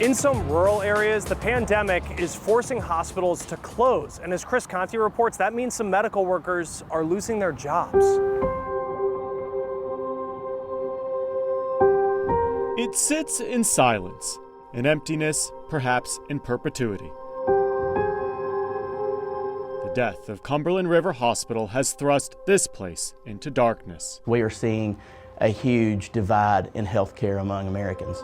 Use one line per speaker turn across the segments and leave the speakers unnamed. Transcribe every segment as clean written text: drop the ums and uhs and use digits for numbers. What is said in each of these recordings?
In some rural areas, the pandemic is forcing hospitals to close. And as Chris Conti reports, that means some medical workers are losing their jobs.
It sits in silence, in emptiness, perhaps in perpetuity. The death of Cumberland River Hospital has thrust this place into darkness.
We are seeing a huge divide in healthcare among Americans.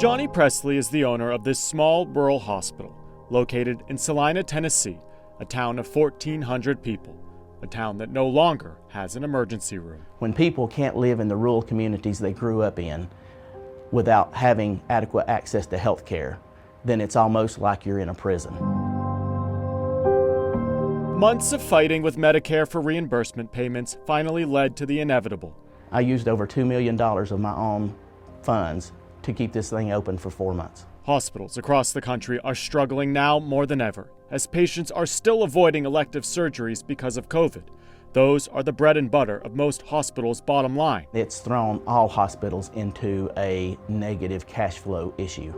Johnny Presley is the owner of this small rural hospital, located in Salina, Tennessee, a town of 1,400 people, a town that no longer has an emergency room.
When people can't live in the rural communities they grew up in without having adequate access to health care, then it's almost like you're in a prison.
Months of fighting with Medicare for reimbursement payments finally led to the inevitable.
I used over $2 million of my own funds to keep this thing open for 4 months.
Hospitals across the country are struggling now more than ever, as patients are still avoiding elective surgeries because of COVID. Those are the bread and butter of most hospitals' bottom line.
It's thrown all hospitals into a negative cash flow issue.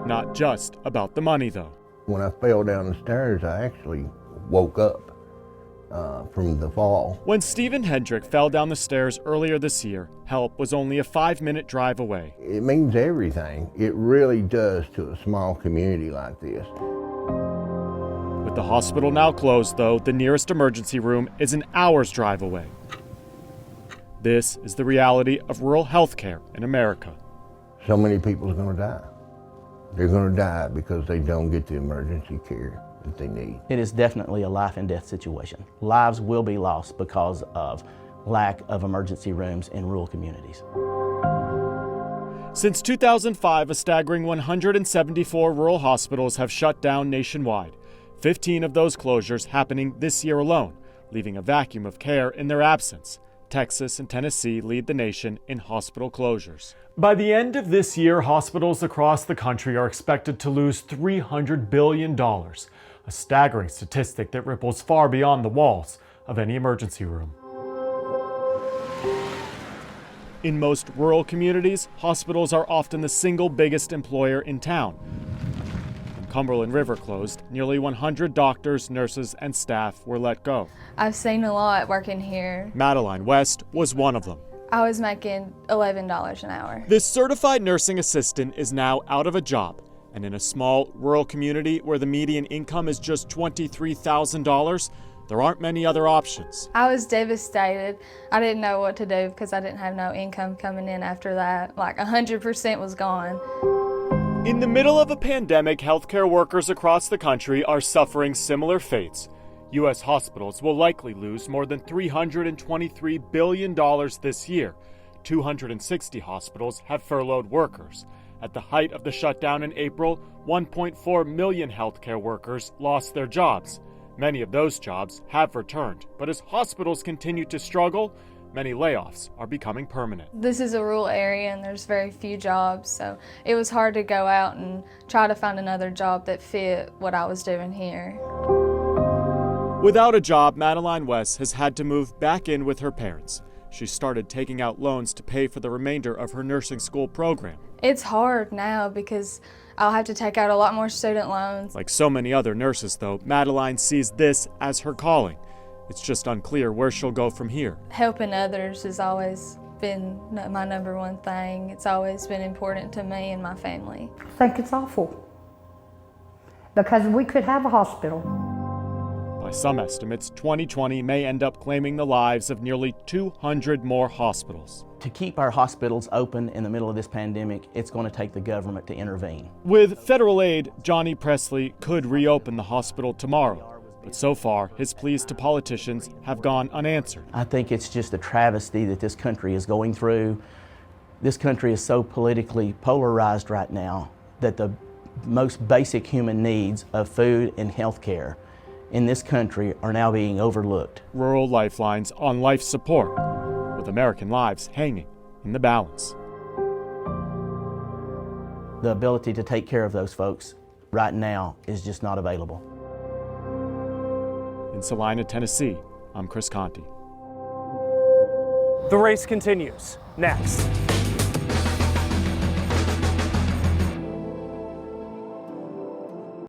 Not just about the money, though.
When I fell down the stairs, I actually woke up from the fall.
When Stephen Hendrick fell down the stairs earlier this year, help was only a 5-minute drive away.
It means everything. It really does to a small community like this.
With the hospital now closed, though, the nearest emergency room is an hour's drive away. This is the reality of rural health care in America.
So many people are going to die. They're going to die because they don't get the emergency care that they need.
It is definitely a life and death situation. Lives will be lost because of lack of emergency rooms in rural communities.
Since 2005, a staggering 174 rural hospitals have shut down nationwide. 15 of those closures happening this year alone, leaving a vacuum of care in their absence. Texas and Tennessee lead the nation in hospital closures. By the end of this year, hospitals across the country are expected to lose $300 billion, a staggering statistic that ripples far beyond the walls of any emergency room. In most rural communities, hospitals are often the single biggest employer in town. When Cumberland River closed, nearly 100 doctors, nurses, and staff were let go.
I've seen a lot working here.
Madeline West was one of them.
I was making $11 an hour.
This certified nursing assistant is now out of a job, and in a small rural community where the median income is just $23,000, there aren't many other options.
I was devastated. I didn't know what to do because I didn't have no income coming in after that. Like 100% was gone.
In the middle of a pandemic, healthcare workers across the country are suffering similar fates. U.S. hospitals will likely lose more than $323 billion this year. 260 hospitals have furloughed workers. At the height of the shutdown in April, 1.4 million healthcare workers lost their jobs. Many of those jobs have returned, but as hospitals continue to struggle, many layoffs are becoming permanent.
This is a rural area and there's very few jobs, so it was hard to go out and try to find another job that fit what I was doing here.
Without a job, Madeline West has had to move back in with her parents. She started taking out loans to pay for the remainder of her nursing school program.
It's hard now because I'll have to take out a lot more student loans.
Like so many other nurses, though, Madeline sees this as her calling. It's just unclear where she'll go from here.
Helping others has always been my number one thing. It's always been important to me and my family.
I think it's awful because we could have a hospital.
By some estimates, 2020 may end up claiming the lives of nearly 200 more hospitals.
To keep our hospitals open in the middle of this pandemic, it's going to take the government to intervene.
With federal aid, Johnny Presley could reopen the hospital tomorrow. But so far, his pleas to politicians have gone unanswered.
I think it's just a travesty that this country is going through. This country is so politically polarized right now that the most basic human needs of food and health care in this country are now being overlooked.
Rural lifelines on life support, with American lives hanging in the balance.
The ability to take care of those folks right now is just not available.
In Salina, Tennessee, I'm Chris Conti.
The race continues. Next.